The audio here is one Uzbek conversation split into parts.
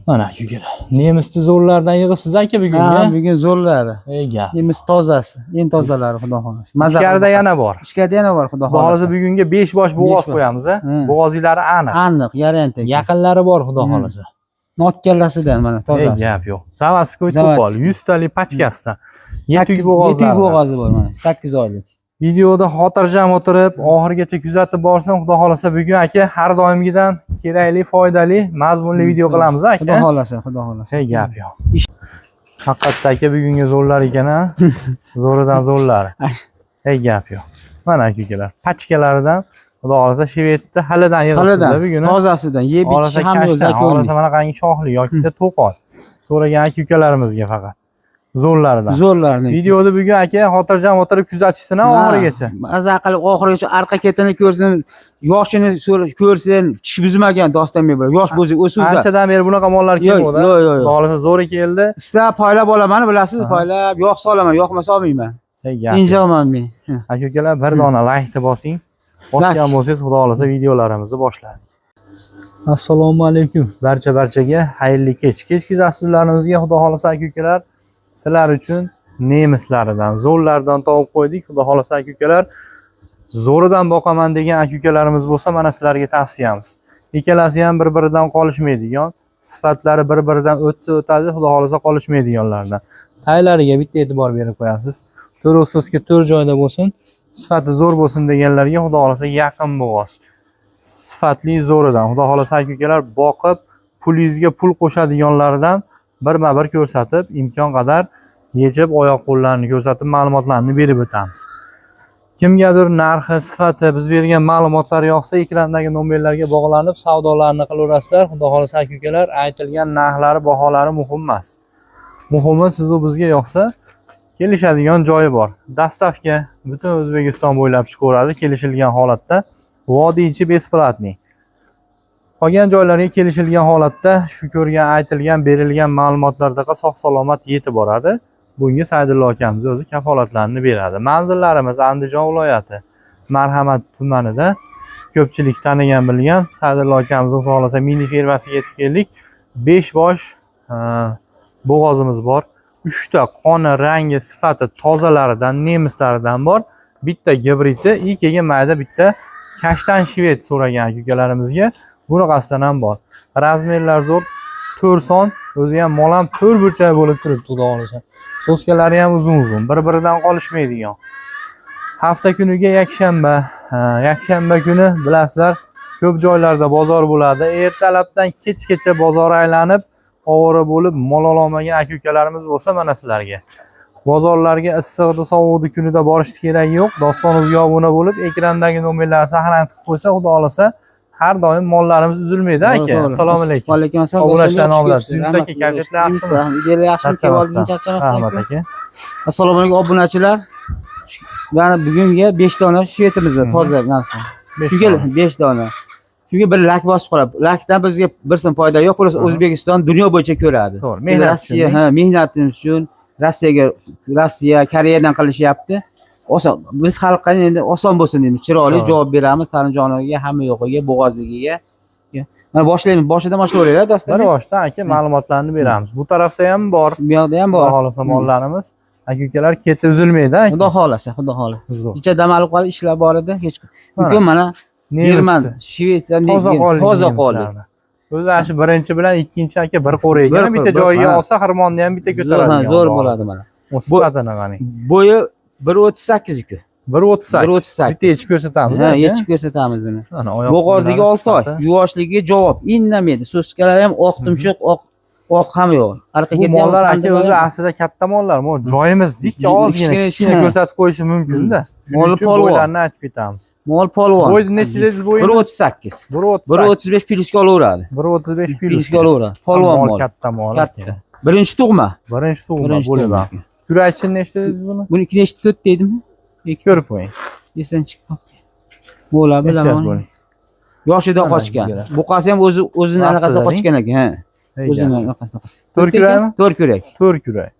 Mana ukalar. Nemisni zo'rlardan yig'ibsiz aka bugunga? Ha, bugun zo'rlari. Ey gap. Nemis tozasi, eng tozalari xudo xolasa. Ichkarida yana bor. Ichkarida yana bor xudo Xudo xolasa. xolasa bugunga 5 bosh bo'g'oz qo'yamiz, a? Bo'g'ozlari aniq. Aniq, yaranta. Yaqinlari bor xudo xolasa. Notkallasidan mana Ey tozasi. gap yo'q. Zavaskoy to'pol 100 talik pachkasidan. 7 bo'g'ozlar. 7 bo'g'ozi bor mana, 8 oylik. Videoda xotirjam o'tirib, oxirigacha kuzatib borsam, xudo xolasa bugun aka har doimgidan kerakli, foydali, mazmunli video qilamiz aka. Xudo xolasa, xudo xolasa. Hey gap yo'q. Haqiqatda aka bugunga zo'rlar ekan-a. Zo'ridan zo'rlar. Hey gap yo'q. Mana akalar, pachkalaridan xudo xolasa shvedni halidan yig'ibsizlar bugun. Tozasidan yeb ichish ham yo'q, zakon. Xolasa mana qangi shoxli yoki to'qol. So'ragan aka-ukalarimizga faqat. Zo'rlaridan. Zo'rlarni. Videoda bugun aka xotirjam o'tirib kuzatishsin oxirigacha. Maza qilib oxirigacha arqa ketini ko'rsin, yoshini ko'rsin, tish buzmagan Dostonbek bir yosh bo'zi o'suvda. Anchadan beri bunaqa mollar kelmoqda. Yo'q. Xolasa zo'ri keldi. Istab poylab olaman, bilasiz, poylab yoqsa olaman, yoqmasa olmayman. Injolman men. Aka-ukalar bir dona like bosing. Bosgan bo'lsangiz xudo xolasa videolarimizni boshladik. Assalomu alaykum. Barchaga xayrli kech. Kechki dasturlarimizga xudo xolasa aka-ukalar sizlar uchun nemislaridan, zo'rlardan topib qo'ydik. Xudo xolasa aka-ukalar zo'ridan boqaman degan aka-ukalarimiz bo'lsa, mana sizlarga tavsiyamiz. Ikkalasi ham bir-biridan qolishmaydigan, sifatlari bir-biridan o'tadi, xudo xolasa qolishmaydiganlardan. Taylariga bitta e'tibor berib qo'yasiz. 4 so'zga 4 joyda bo'lsin, sifati zo'r bo'lsin deganlarga xudo xolasa yaqin bo'g'oz. Sifatli zo'ridan xudo xolasa aka-ukalar boqib, pulingizga pul qo'shadiganlardan birma-bir ko'rsatib, imkon qadar yechib oyoq qo'llarini ko'rsatib ma'lumotlarni berib o'tamiz. Kimgadir narxi, sifati, biz bergan ma'lumotlar yoqsa, ekrandagi nomerlarga bog'lanib savdolarni qilaverasizlar. Xudo xolasa aka-ukalar aytilgan narxlari, baholari muhim emas. Muhimi siz u bizga yoqsa, kelishadigan joyi bor. Dastavka butun O'zbekiston bo'ylab chiqaveradi kelishilgan holatda. Vodiychi besplatniy. Qolgan joylarga kelishilgan holatda shu ko'rgan, aytilgan, berilgan ma'lumotlardagi sog'-salomat yetib boradi. Bunga Saydullo akamiz o'zi kafolatlarni beradi. Manzillarimiz Andijon viloyati Marhamat tumanida ko'pchilik tanigan bilgan Saydullo akamiz xudo xolasa mini fermasiga yetib keldik. 5 bosh bo'g'ozimiz bor. 3 ta qoni, rangi, sifati tozalaridan, nemislaridan bor. Bitta gibridi, ikkiga mayda bitta kashtan shved so'ragan aka-ukalarimizga bunaqasidan ham bor. Razmerlar zo'r, 4 son, o'zi ham mol ham 4 burchak bo'lib turibdi xudo xolasa. So'skalari ham uzun-uzun, bir-biridan qolishmaydigan. Hafta kuniga yakshanba kuni bilasizlar, ko'p joylarda bozor bo'ladi. Ertalabdan kechgacha bozor aylanib, ovora bo'lib mol ololmagan aka-ukalarimiz bo'lsa, mana sizlarga. Bozorlarga issiqda, sovuqda kunida borish keragi yo'q. Dostonimizga obuna bo'lib, ekrandagi nomerlarni saqlanib qo'ysa, xudo xolasa har doim mollarimiz uzilmaydi aka. Assalomu alaykum. Va alaykum assalom. Obunachilarni omadasiz. Yumsak kayfiyatlar yaxshimi? Videolar yaxshimi? Kevoldingiz, charchamasdan. Rahmat aka. Assalomu alaykum obunachilar. Mana bugunga 5 dona shvetimiz bor, toza narsa. 5 dona. Chunki bir lak bosib qolib, lakdan bizga bir so'm foyda yo'q, bo'lsa O'zbekiston dunyo bo'yicha ko'radi. To'g'ri. Rossiya, mehnatimiz uchun Rossiya, Koreyadan qilishyapti. Oson, biz xalqqa endi oson bo'lsin deymiz. Chiroyli javob beramiz tanijoniga, hamma yo'qiga, bo'g'ozligiga. Mana boshlaymiz. Boshidan boshlayveraylik, do'stlar. Bir boshdan aka ma'lumotlarni beramiz. Bu tarafda ham bor. Bu yoqda ham bor. Xudo xolasa mollarimiz aka-ukalar ketib uzilmaydi aka. Xudo xolasa. Kecha dam olib qolib ishlar bor edi, hech bugun mana German, Shvetsiyadan toza qoldi. O'zi shu birinchi bilan ikkinchi aka bir qo'ra ekan. Bitta joyiga olsa xirmonni ham bitta ko'taradi. Zo'r bo'ladi mana. Sifatini qani. Bo'yi 1.38 ku. 1.38. Bitta yechib ko'rsatamiz. Ha, yechib ko'rsatamiz buni. Mana oyoq. Bo'g'ozligi 6 oy, yuvoshligi javob, indamaydi. So'skalari ham oq tumshuq, oq ham yo'q. Bu mollar aka o'zi aslida katta mollar. Bu joyimiz hech ozgina kichkina ko'rsatib qo'yishi mumkin-da. Mol polvon. Bo'ylarni aytib ketamiz. Mol polvon. Bo'yni necha dedingiz bo'yni? 1.38. 1.35 pilishga olaveradi. 1.35 pilishga olaveradi. Polvon mol mol. Katta mol. Katta. Birinchi tug'ma. Birinchi tug'ma bo'ladi. Kuraychi nechta dedingiz buni? Buni 4 deydimmi? Ko'rib qo'ying. Esdan chiqib qoldi. Bo'ladi, bilaman. Yoshida qochgan. Buqasi ham o'zini anaqasida qochgan ekan. O'zini anaqasida. 4 kuraymi? 4 kurak. 4 kurak.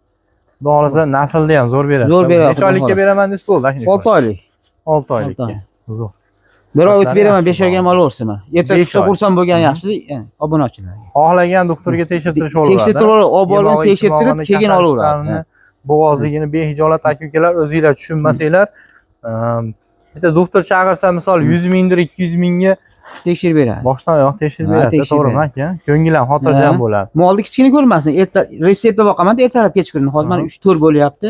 Xudo xolasa naslda ham zo'r beradi. Zo'r beradi. Necha oylikka beraman desiz bo'ldi aka? 6 oylik. 6 oylikka. Zo'r. Bir oy o'tib beraman, 5 oyga ham olaversin mana. Ertaga Besh chiqsa oy. xursand bo'lgan yaxshi, obunachilarga. Xohlagan doktorga tekshirtirish olaveradi. Tekshirtirib olib borgan, tekshirtirib keyin olaveradi. Bo'g'ozligini behijolat aka-ukalar o'zingizlar tushunmasanglar, bitta doktor chaqirsa, misol 100 mingdir, 200 mingga tekshirib beradi. boshdan oyoq tekshirib beradi, to'g'rimi aka? Ko'ngil ham xotirjam bo'ladi. Molni kichkina ko'rmasin. Retseptni boqaman, ertalab kechqurun. Hozir mana 3-4 bo'lyapti.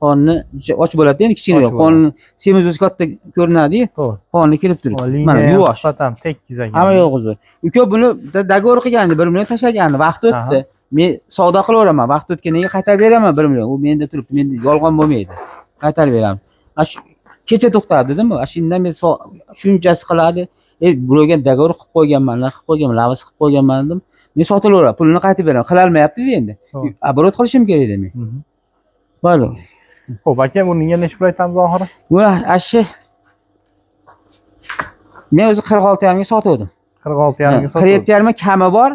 Qonni och bo'ladi, endi kichkina yo'q. Qonni semiz o'zi katta ko'rinadi-yu. Qonni kirib turibdi. Mana yuvosh, nisbatan tekis ekan. Hamma yo'q o'zi. Uka buni dogovor qilgandi, 1 million tashlagandi, vaqt o'tdi. Men savdo qilaveraman, vaqt o'tgandan keyin qaytarib beraman 1 million. U menda turibdi, menda yolg'on bo'lmaydi. Qaytarib beraman. Kecha to'xtadi dedim, shundan men shunchasi qiladi. Birovga dogovor qilib qo'yganman, lavz qilib qo'yganman dedim. Men sotilaveradi, pulini qaytarib beraman. Qilolmayapti-da endi. Оборот qilishim kerak edi men. Bo'ldi. Xo'p, aka, bunga necha pul aytamiz oxiri? Buni ashi men o'zi 46,5 ga sotgandim. 46,5 ga sotdim. 47,5 kami bor.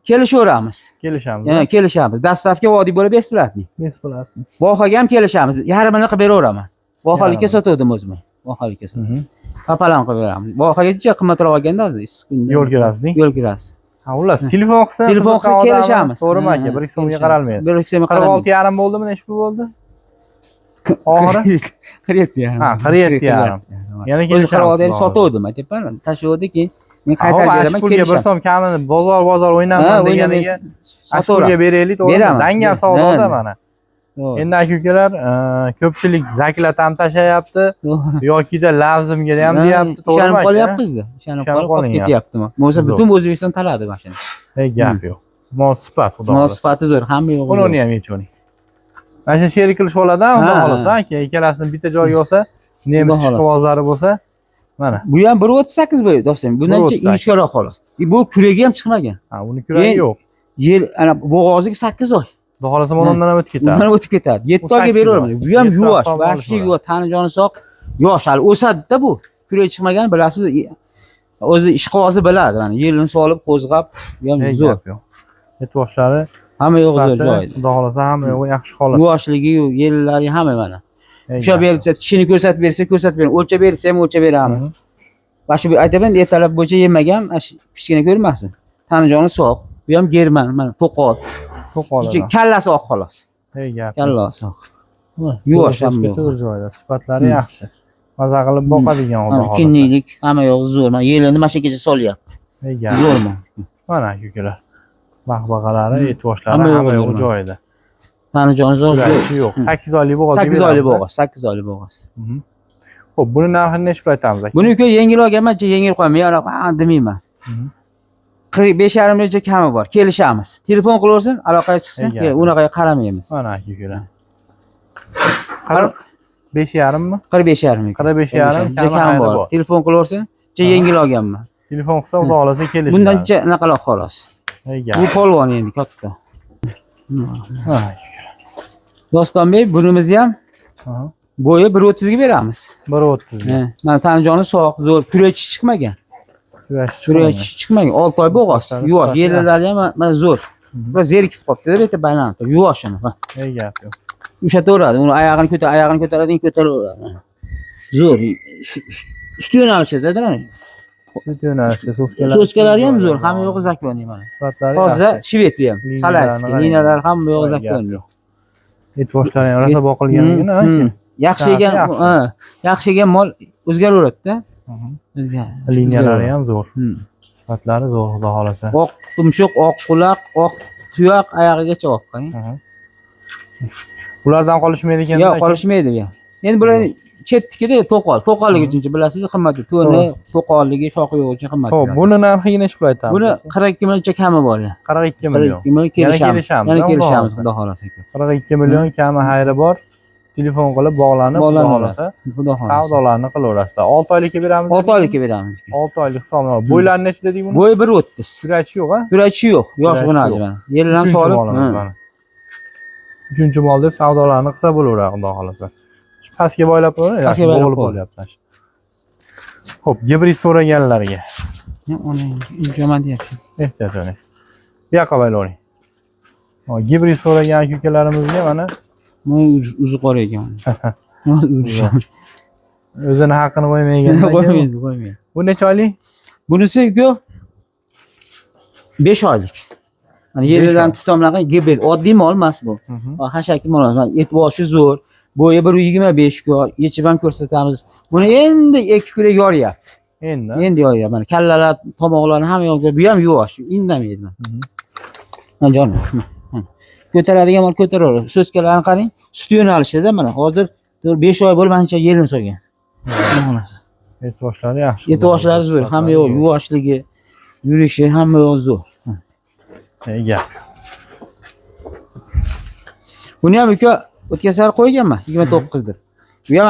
Kelishaveramiz. Kelishamiz. Kelishamiz. Dastavka vodiy bo'lib besplatniy. Besplatniy. Vohaga ham kelishamiz. Yarmini qilib beraveraman. Vohalikka sotgandim o'zim. Vohalikka sotdim. Papalan qilib beramiz. Vohaga juda qimmatroq olganda hozir yo'l kirasiz. Yo'l kirasiz. Ha, ular telefon qilsa, kelishamiz. To'g'rimi aka? 1 so'mga qaralmaydi. 1 so'mga qaralmaydi. 46,5 bo'ldimi, necha pul bo'ldi? Oxiri 47,5. Ha, 47,5. Yana kelishamiz. Sotgandim, aytibman. Tashlaydi men qaytarib beraman, pulga 1 so'm kamini bozor o'ynaman deganiga pulga beraylik, to'g'rimi? Dangan savdoda mana. Endi aka-ukalar ko'pchilik zaklat ham tashlayapti yoki-da lavzimga ham deyapti, to'g'rimi? Ishonib qolyapmiz-da. Ishonib qolib ketyapti. Bo'lsa butun O'zbekiston taladi mashina. Gap yo'q. Mol sifat, xudo xohlasa. Mol sifati zo'r, hamma yo'q. Buni ham yechoning. Mana shu sherik qilish bo'ladi, xudo xohlasa, aka, ikkalasini bitta joyga olsa, nemis ishqibozlari bo'lsa, mana. Bu ham 1.38 bo'yi, do'stim. Bundancha ingichkaroq xolos. Bu kuragi ham chiqmagan. Ha, uni kuragi yo'q. Yil ana bo'g'oziga 8 oy. Xudo xohlasa bundan ham o'tib ketadi. Bundan o'tib ketadi. 7 oyga beraveraman. Bu ham yuvosh, vahshiy yuvosh, tani joni sog'. Yosh hali o'sadi-da bu. Kuragi chiqmagan, bilasiz. O'zi ishqibozi biladi, mana yelini solib, qo'zg'ab, bu ham zo'r. Et boshlari hamma yo'q zo'r joyida. Xudo xohlasa hamma yo'q yaxshi holat. Yuvoshligi-yu, yellari hamma mana. O'sha bersa, tishini ko'rsatib bersa, ko'rsatib beramiz. O'lchab bersa ham o'lchab beramiz. Va shu aytaman, ertalab bo'yicha yemagan, kichkina ko'rmasin. Tani joni sog'. Bu ham german, mana to'qol. Kallasi oq xolos. Gap. Kallasi oq. Yuvosh ham to'g'ri joyda, sifatlari yaxshi. Maza qilib boqadigan xudo xohlasa. Kinnilik, hamma yo'q zo'r. Mana yelini mana shu kecha solyapti. Zo'rmi? Mana aka-ukalar. Baqbaqalari, et boshlari hamma yo'q joyida. Tani joni zo'r. Yo'q, 8 oylik bo'g'oz. 8 oylik bo'g'oz, 8 oylik bo'g'oz. Xo'p, buni narxini necha pul aytamiz aka? Buni yengil olganman, yengil qo'yaman. Men demayman. 45,5 mingcha kami bor. Kelishamiz. Telefon qilaversin, aloqaga chiqsin. Unaqaga qaramaymiz. Mana aka-ukalar. 45,5 mi? 45,5 ming. 45,5 kami bor. Telefon qilaversin, yengil olganman. Telefon qilsa, xudo xohlasa kelishadi. Bundancha anaqaloq xolos. Bu polvon endi katta. Dostonbek, bunimizni ham bo'yi 1.30 ga beramiz. 1.30 ga. Mana tani joni sog', zo'r, kurachi chiqmagan. Kurachi chiqmagan, 6 oy bo'g'oz. Yuvosh, yerlari ham mana zo'r. Biroz zerikib qolibdi-da, bitta baland. Yuvosh uni. Gap yo'q. Ushlataveradi, uni oyog'ini ko'taradi, ko'taraveradi. Zo'r. Usti yo'nalishida-da mana. Usti yo'nalishida so'skalari ham zo'r, hamma yo'q zakoniy mana. Sifatlari hozir shvet ham, salayski, liniyalar hamma yo'q zakoniy. Et boshlari ham rosa boqilganligini, yaxshi yegan mol o'zgaraveradi-da. Liniyalari ham zo'r. Sifatlari zo'r, xudo xolasa. Oq tumshuq, oq quloq, oq tuyoq oyog'igacha oq. Ulardan qolishmaydi ekan. Yo'q, qolishmaydi bu. Endi bular chetnikida to'qolligi uchun bilasiz, qimmat. To'ni, to'qolligi, shoxi yo'q uchun qimmat. Xo'p, buni narxiga necha pul aytamiz? Buni 42 millioncha kami bor ya. 42 million. 42 million kelishamiz. Yana kelishamiz, xudo xolasa. 42 million kami xayri bor. Telefon qilib bog'lanib, xudo xolasa. Savdolarni qilaverasizlar. 6 oylikka beramiz. 6 oylikka beramiz. 6 oylik hisoblanadi. Bo'ylari necha dedik buni? Bo'yi 1.30. Kurachi yo'q, ha? Kurachi yo'q. Yosh gunaji mana. Yeridan solib. 3-mol deb savdolarni qilsa bo'laveradi, xudo xolasa. Pastga boylab qo'ying, yaxshi bo'lib qolyapti. Xo'p, gibrid so'raganlarga. Uni jo'ma deyapti. Ehtiyot bo'ling. Bu yoqqa boylavering. Gibrid so'ragan aka-ukalarimizga mana bu uzi qora ekan. O'zini haqqini qo'ymagan. Qo'ymaydi. Bu necha oylik? Bunisi-ku 5 oylik. Mana yeridan tutamlagan gibel, oddiy mol emas bu. Hashaki mol emas. Et boshi zo'r. Bo'yi 125 ku, yechib ham ko'rsatamiz. Buni endi 2 kilo yoryapti. Endi yoryapti. Mana kallalar, tomoqlarni hamma yoqda, bu ham yuvosh, indamaydi. Mana jonim. Ko'taradigan mol ko'taraveradi. So'zkalarni qarang, sut yo'nalishida mana hozir 5 oy bo'lib ancha yelin solgan. Et boshlari yaxshi. Et boshlari zo'r, hamma yoq yuvoshligi, yurishi hamma yoq zo'r. Ega. Buni ham uka o'tgan safar qo'yganman 29 deb. Bu ham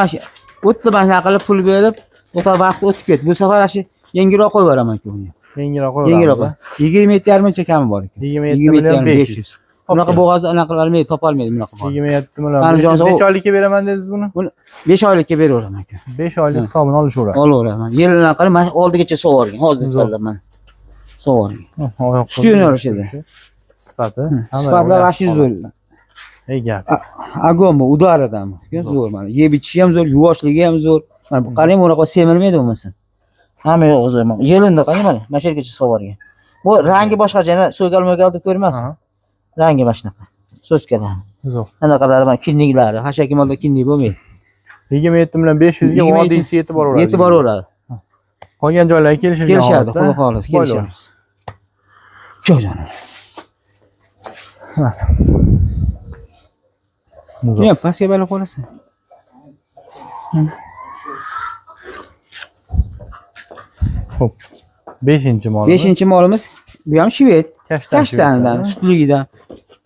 o'tdi mana qilib pul berib, o'ta vaqt o'tib ketdi. Bu safar ashi yengilroq qo'yib beraman-ku buni. Yengilroq qo'yib. Yengilroq. 27,5 kami bor ekan. 27,500. Bunaqa bo'g'ozni anaqa qilolmaydi, topolmaydi bunaqa. 27 million. Necha oylikka beraman dedingiz buni? Buni 5 oylikka beraveraman aka. 5 oylik hisobini olishaveradi. Olaveraman. Yeridan qarab, mana oldigacha sug'organ. Hozir tanlaman. Sug'organ. Sut yo'nalishida. Sifati. Sifatlar ashi zo'r. Ega. Agomo udaradan. Zo'r mana. Yeb ichishi ham zo'r, yuvoshligi ham zo'r. Mana qarang, bunaqa semirmaydi bo'lmasa. Hamma yo'q zo'r. Yelinda qarang mana, mana shu yergacha sug'organ. Bu rangi boshqacha, so'gal-mo'gal deb ko'rmasin. Rangi mana shunaqa. So'zkalar. Zo'r. Anaqalari mana kinniklari, hashaki molda kinnik bo'lmaydi. 27 million 500 ga vodiychi yetib boraveradi. Yetib boraveradi. Qolgan joylarga kelishilgan. Kelishadi, xudo xohlasa kelishamiz. Jo'jonim. Ne pastga bala qo'yasan. Xo'p. 5-molimiz. 5-molimiz bu ham shved. Kashtanidan, sutligidan.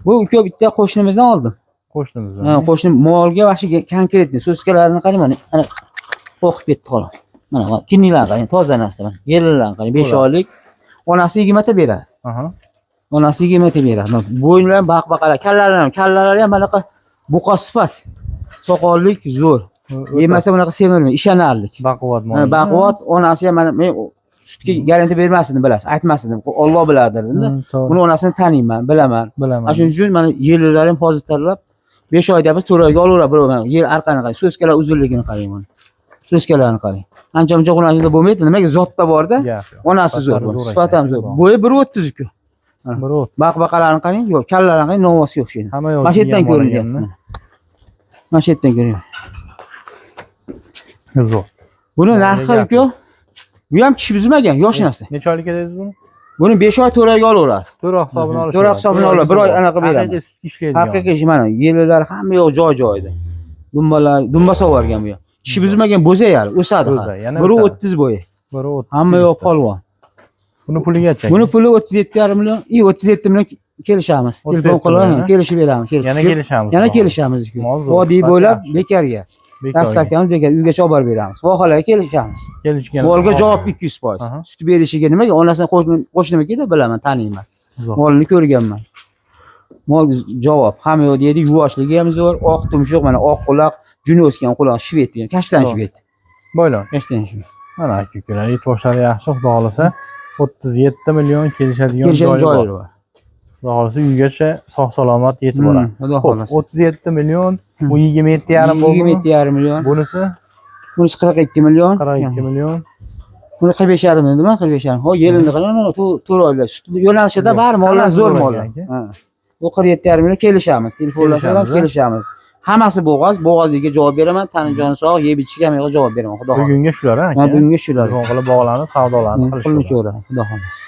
Bu uka bitta qo'shnimizdan oldim. Qo'shnimizdan. Ha, qo'shnim molga va shu konkretni so'zkalarni qarang mana. Ana qo'qib ketdi xolos. Mana kinnilar qarang, toza narsa mana. Yerilarni qarang, 5 oylik. Onasi 20 ta beradi. Aha. Onasi 20 ta beradi. Bo'ynlar baq-baqalar, kallalari ham bunaqa buqa sifat. Soqollik zo'r. Yemasa bunaqa semirmaydi, ishonarlik. Baquvvat mol. Baquvvat, onasi ham mana men sutga garantiya bermasdim, bilasiz, aytmasdim. Alloh biladi dedim. Buni onasini taniyman, bilaman. Shuning uchun mana yerlari ham hozir tanlab 5 oyda biz 4 oyga olaveradi birov mana. Yer arqani qarang, so'zkalar uzunligini qarang mana. So'zkalarni qarang. Ancha-muncha qulashida bo'lmaydi, nimaga zotda bor-da. Onasi zo'r, sifat ham zo'r. Bo'yi 1.30 ku. 1.30. Baq-baqalarini qarang, yo'q, kallalarni qarang, novvosga o'xshaydi. Mana shu yerdan ko'ringan. Mana shu yerdan ko'ringan. Zo'r. Buni narxi ku, bu ham kishi buzmagan, yosh narsa. Necha oylikka dedingiz buni? Buni 5 oy 4 oyga olaveradi. 4 oy hisobini olish. 4 oy hisobini oladi, 1 oy anaqa beradi. Haqiqiy sut ishlaydigan. Haqiqiy mana yerlar hamma yo'q joy-joyida. Dumba sog'argan bu. Kishi buzmagan bo'zayar, o'sadi. 1.30 bo'yi. 1.30. Hamma yo'q polvon. Buni puligacha. Buni puli 37,5 million, 37 million kelishamiz. Telefon qilib kelishib beramiz. Yana kelishamiz. Yana kelishamiz. Vodiy bo'ylab bekarga. Dastlabkamiz bekar, uygacha olib borib beramiz. Vohalarga kelishamiz. Kelishgan. Molga javob 200%. Sut berishiga nimaga? Onasini qo'shnimakida bilaman, taniyman. Molni ko'rganman. Mol javob. Hamma yo'q deydi, yuvoshligi ham zo'r, oq tumshuq, mana oq quloq, juni o'sgan quloq, shved degan, kashtan shved. Boylar. Kashtan shved. Mana aka-ukalar, et boshlari yaxshi, xudo xolasa 37 million kelishadigan joyi bor. Xudo xolasa uygacha sog' salomat yetib boradi. Xudo xolasa. 37 million, bu 27,5 bo'ldi. 27,5 million. Bunisi 42 million. 42 million. Buni 45,5 million, nima 45,5? Ho, yelindi qarang, to'g'ri oylar. Yo'nalishida bari mollar zo'r mollar. Bu 47,5 million kelishamiz. Telefonlar bilan kelishamiz. Hammasi bo'g'ozligiga javob beraman, tanijon sog', yeb ichishga ham javob beraman, xudo xolasa. Bugunga shular, aka. Bugunga shular. Qilib bog'lanib, savdolarni qilish. Xudo xolasa.